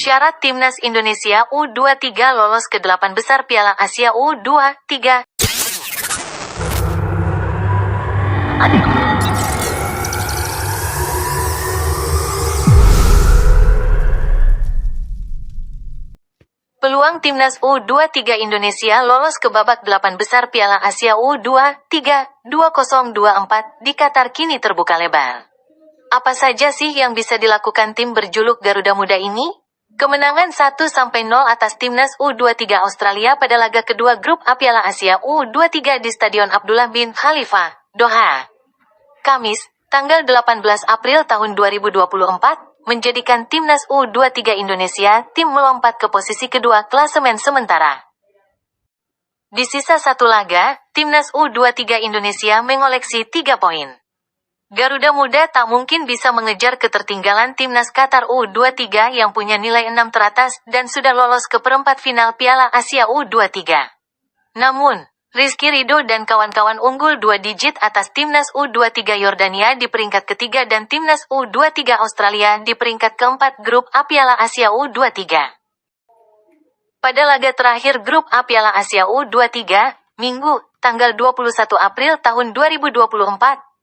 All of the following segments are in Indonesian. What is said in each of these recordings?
Syarat Timnas Indonesia U23 lolos ke 8 besar Piala Asia U23. Peluang Timnas U23 Indonesia lolos ke babak 8 besar Piala Asia U23 2024 di Qatar kini terbuka lebar. Apa saja sih yang bisa dilakukan tim berjuluk Garuda Muda ini? Kemenangan 1-0 atas Timnas U23 Australia pada laga kedua grup A Piala Asia U23 di Stadion Abdullah bin Khalifa, Doha, Kamis, tanggal 18 April tahun 2024, menjadikan Timnas U23 Indonesia tim melompat ke posisi kedua klasemen sementara. Di sisa satu laga, Timnas U23 Indonesia mengoleksi 3 poin. Garuda Muda tak mungkin bisa mengejar ketertinggalan Timnas Qatar U23 yang punya nilai 6 teratas dan sudah lolos ke perempat final Piala Asia U23. Namun, Rizky Ridho dan kawan-kawan unggul 2 digit atas Timnas U23 Yordania di peringkat ketiga dan Timnas U23 Australia di peringkat keempat grup A Piala Asia U23. Pada laga terakhir grup A Piala Asia U23, Minggu, tanggal 21 April tahun 2024,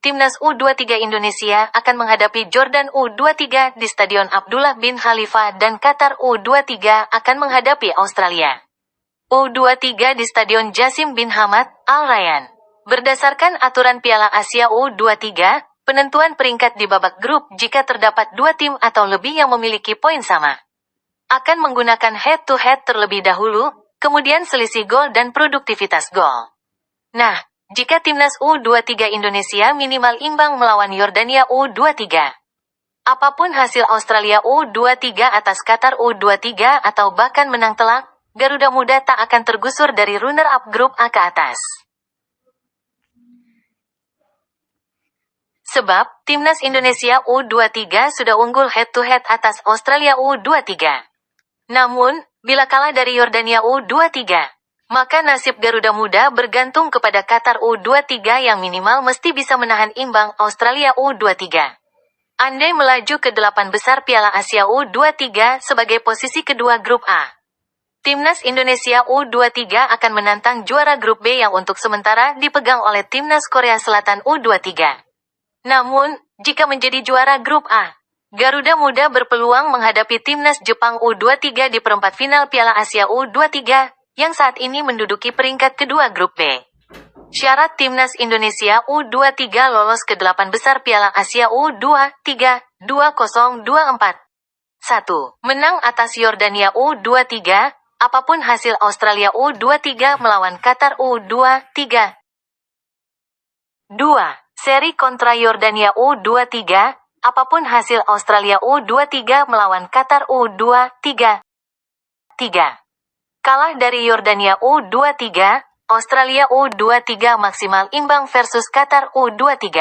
Timnas U23 Indonesia akan menghadapi Jordan U23 di Stadion Abdullah bin Khalifa dan Qatar U23 akan menghadapi Australia U23 di Stadion Jassim bin Hamad, Al Rayyan. Berdasarkan aturan Piala Asia U23, penentuan peringkat di babak grup jika terdapat 2 tim atau lebih yang memiliki poin sama, akan menggunakan head-to-head terlebih dahulu, kemudian selisih gol dan produktivitas gol. Nah, jika Timnas U23 Indonesia minimal imbang melawan Yordania U23, apapun hasil Australia U23 atas Qatar U23 atau bahkan menang telak, Garuda Muda tak akan tergusur dari runner-up grup A ke atas. Sebab, Timnas Indonesia U23 sudah unggul head-to-head atas Australia U23. Namun, bila kalah dari Yordania U23, maka nasib Garuda Muda bergantung kepada Qatar U23 yang minimal mesti bisa menahan imbang Australia U23. Andai melaju ke 8 besar Piala Asia U23 sebagai posisi kedua grup A, Timnas Indonesia U23 akan menantang juara grup B yang untuk sementara dipegang oleh Timnas Korea Selatan U23. Namun, jika menjadi juara grup A, Garuda Muda berpeluang menghadapi Timnas Jepang U23 di perempat final Piala Asia U23, yang saat ini menduduki peringkat kedua grup B. Syarat Timnas Indonesia U23 lolos ke 8 besar Piala Asia U23 2024. 1. Menang atas Yordania U23, apapun hasil Australia U23 melawan Qatar U23. 2. Seri kontra Yordania U23, apapun hasil Australia U23 melawan Qatar U23. 3. Kalah dari Yordania U23, Australia U23 maksimal imbang versus Qatar U23.